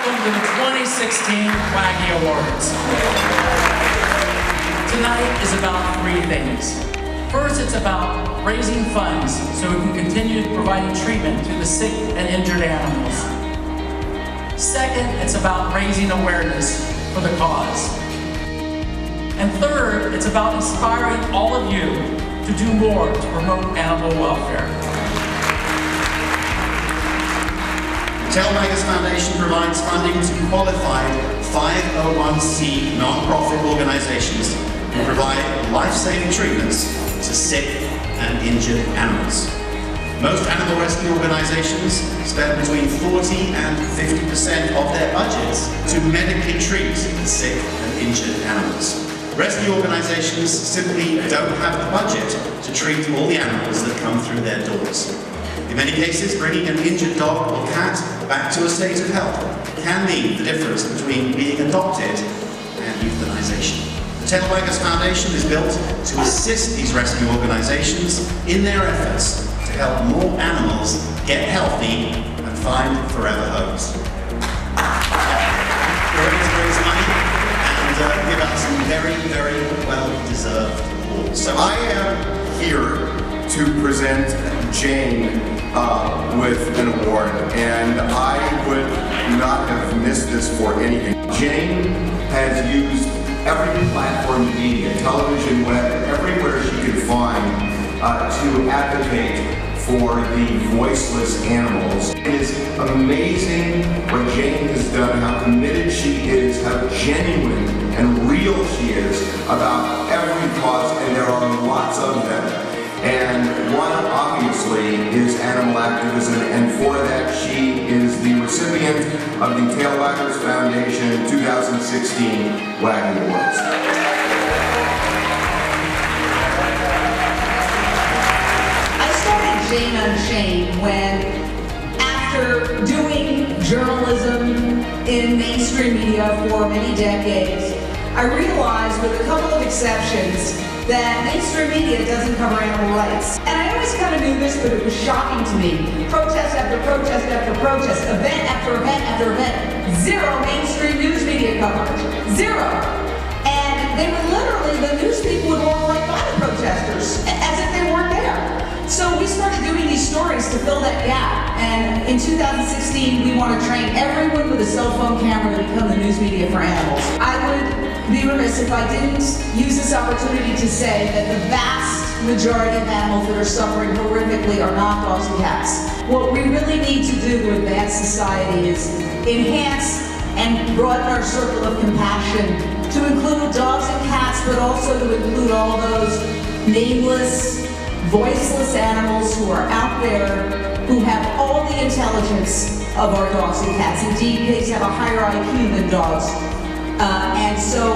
welcome to the 2016 Waggy Awards. Tonight is about three things. First, it's about raising funds so we can continue providing treatment to the sick and injured animals. Second, it's about raising awareness for the cause. And third, it's about inspiring all of you to do more to promote animal welfare. The Tailwaggers Foundation provides funding to qualified 501c non-profit organizations who provide life-saving treatments to sick and injured animals. Most animal rescue organizations spend between 40 and 50% of their budgets to medically treat sick and injured animals. Rescue organizations simply don't have the budget to treat all the animals that come through their doors. In many cases, bringing an injured dog or cat back to a state of health can mean the difference between being adopted and euthanization. The Tailwaggers Foundation is built to assist these rescue organizations in their efforts to help more animals get healthy and find forever homes. We're ready to raise money and give out some very, very well-deserved awards. So I am here to present Jane with an award, and I would not have missed this for anything. Jane has used every platform in media, television, web, everywhere she could find to advocate for the voiceless animals. It is amazing what Jane has done, how committed she is, how genuine and real she is about every cause, and there are lots of them. And one, obviously, is animal activism, and for that she is the recipient of the Tailwaggers Foundation 2016 Waggy Awards. I started Jane Unchained when, after doing journalism in mainstream media for many decades, I realized, with a couple of exceptions, that mainstream media doesn't cover animal rights. And I always kind of knew this, but it was shocking to me. Protest after protest after protest, event after event after event, zero mainstream news media coverage. Zero. And they would literally, the news people would walk right by the protesters, as if they weren't there. So we started doing these stories to fill that gap. And in 2016, we want to train everyone with a cell phone camera to become the news media for animals. I would be remiss if I didn't use this opportunity to say that the vast majority of animals that are suffering horrifically are not dogs and cats. What we really need to do to advance society is enhance and broaden our circle of compassion to include dogs and cats, but also to include all those nameless, voiceless animals who are out there who have all the intelligence of our dogs and cats. Indeed, pigs have a higher IQ than dogs. And so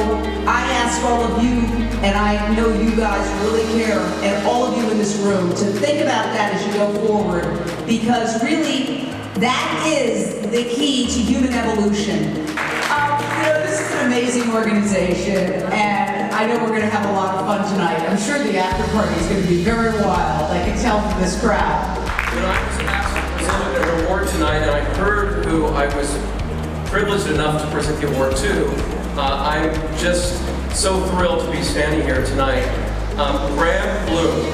I ask all of you, and I know you guys really care, and all of you in this room, to think about that as you go forward, because really, that is the key to human evolution. This is an amazing organization, and I know we're going to have a lot of fun tonight. I'm sure the after party is going to be very wild. I can tell from this crowd. When I was asked to present an award tonight, and I heard who I was privileged enough to present the award to, I'm just so thrilled to be standing here tonight. Graham Bloom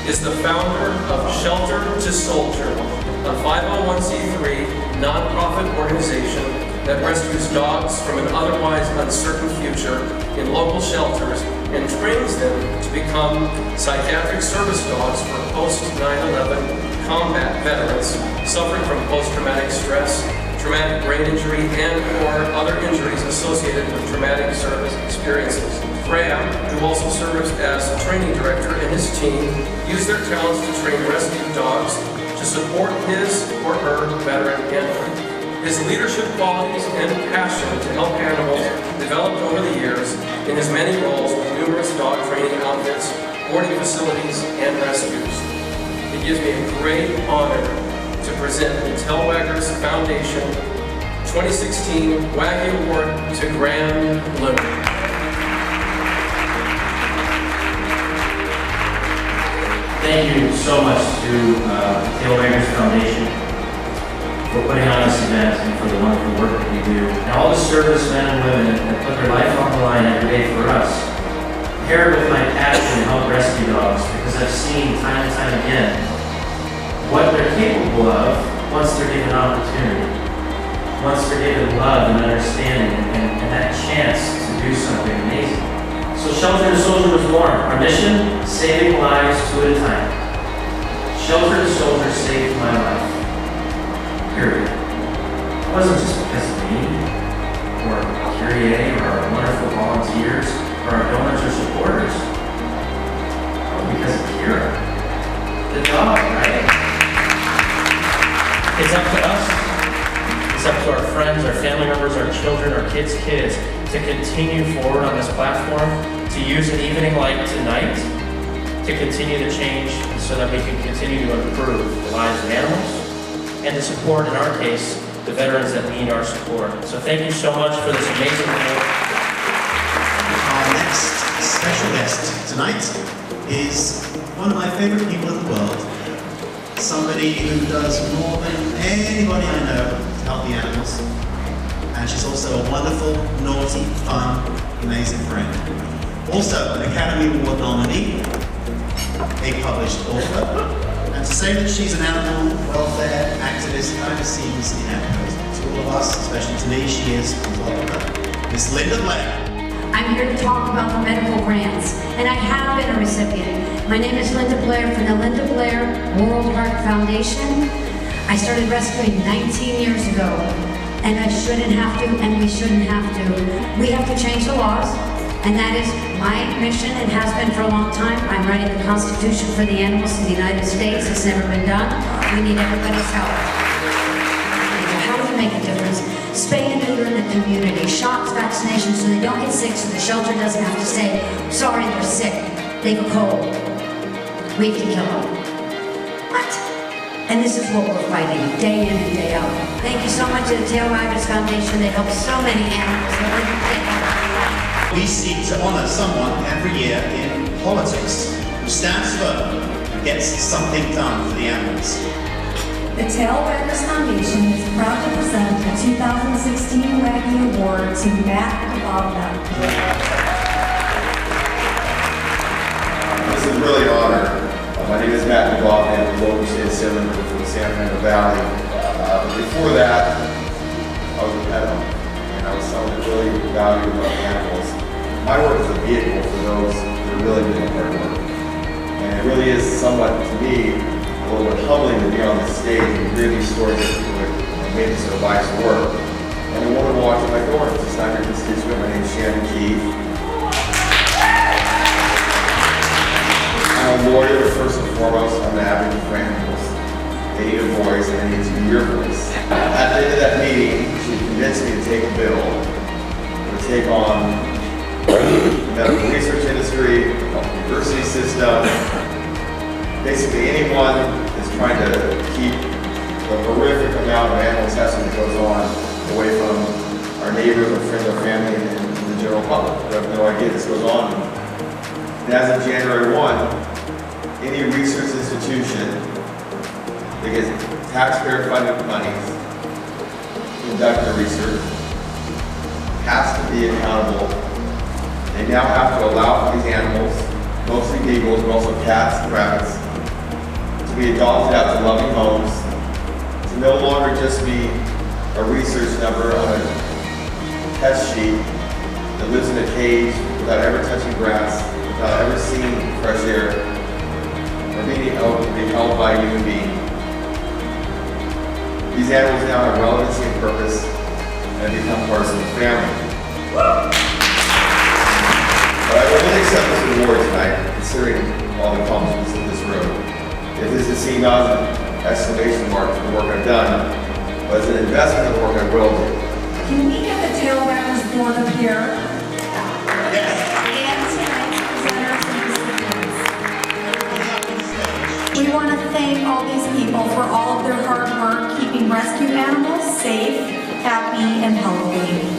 is the founder of Shelter to Soldier, a 501c3 nonprofit organization that rescues dogs from an otherwise uncertain future in local shelters and trains them to become psychiatric service dogs for post-9/11 combat veterans suffering from post-traumatic stress, traumatic brain injury, and/or other injuries associated with traumatic service experiences. Graham, who also serves as a training director, and his team use their talents to train rescue dogs to support his or her veteran handler. His leadership qualities and passion to help animals developed over the years in his many roles with numerous dog training outfits, boarding facilities, and rescues. It gives me a great honor to present the Tailwaggers Foundation 2016 Waggy Award to Graham Bloom. Thank you so much to Tailwaggers Foundation for putting on this event and for the wonderful work that you do. And all the servicemen and women that put their life on the line every day for us. Paired with my passion to help rescue dogs, because I've seen time and time again what they're capable of once they're given opportunity. Once they're given love and understanding and that chance to do something amazing. So Shelter to Soldier was born. Our mission, saving lives two at a time. Shelter to Soldier saved my life. Period. It wasn't just because of me, or Kyrie, or our wonderful volunteers, or our donors or supporters. It was because of Kira. The dog, right? It's up to us. It's up to our friends, our family members, our children, our kids' kids to continue forward on this platform, to use an evening like tonight to continue the change so that we can continue to improve the lives of animals and to support, in our case, the veterans that need our support. So thank you so much for this amazing work. Our next special guest tonight is one of my favorite people in the world. Somebody who does more than anybody I know to help the animals. And she's also a wonderful, naughty, fun, amazing friend. Also an Academy Award nominee, a published author. And to say that she's an animal welfare activist kind of seems inadequate to all of us, especially to me. She is, please welcome her, Miss Linda Blair. I'm here to talk about the medical grants, and I have been a recipient. My name is Linda Blair from the Linda Blair World Heart Foundation. I started rescuing 19 years ago, and I shouldn't have to, and we shouldn't have to. We have to change the laws, and that is my mission and has been for a long time. I'm writing the Constitution for the animals of the United States. It's never been done. We need everybody's help. How do we make a difference? Spay and neuter in the community, shots, vaccinations, so they don't get sick, so the shelter doesn't have to say, sorry, they're sick, they have a cold. We can kill them. What? And this is what we're fighting, day in and day out. Thank you so much to the Tailwaggers Foundation. They help so many animals. We seek to honor someone every year in politics who stands firm and gets something done for the animals. The Tailwaggers Foundation is proud to present the 2016 Waggy Award to Matt Waggy. This is really an honor. My name is Matt Waggy. I'm a local state assemblyman from the San Fernando Valley. But before that, I was a pet owner, and I was someone that really valued animals. My work is a vehicle for those that are really doing hard work. And it really is somewhat, to me, a little bit humbling to be on the stage and hear these stories of people that made this their life's work. And a woman walked in my door, just not your constituent. My name is Shannon Keith. I'm a lawyer, first and foremost. I'm an advocate for animals. They need a voice, and they need to be your voice. At the end of that meeting, she convinced me to take a bill to take on the medical research industry, the university system, basically anyone is trying to keep the horrific amount of animal testing that goes on away from our neighbors, our friends, our family, and the general public. We have no idea this goes on. And as of January 1, any research institution that gets taxpayer-funded money to conduct their research has to be accountable. They now have to allow for these animals, mostly beagles, but also cats and rabbits, to be adopted out to loving homes, to no longer just be a research number on a test sheet that lives in a cage without ever touching grass, without ever seeing fresh air, or being held by a human being. These animals now have relevancy and purpose and become parts of the family. But I will really accept this award tonight, considering all the accomplishments in this room. If this is seen as an exclamation mark for the work I've done, but as an investment in the work I will do. Can we get the Tailwaggers board up here? Yes. And tonight's presenters and recipients. We want to thank all these people for all of their hard work keeping rescue animals safe, happy, and healthy.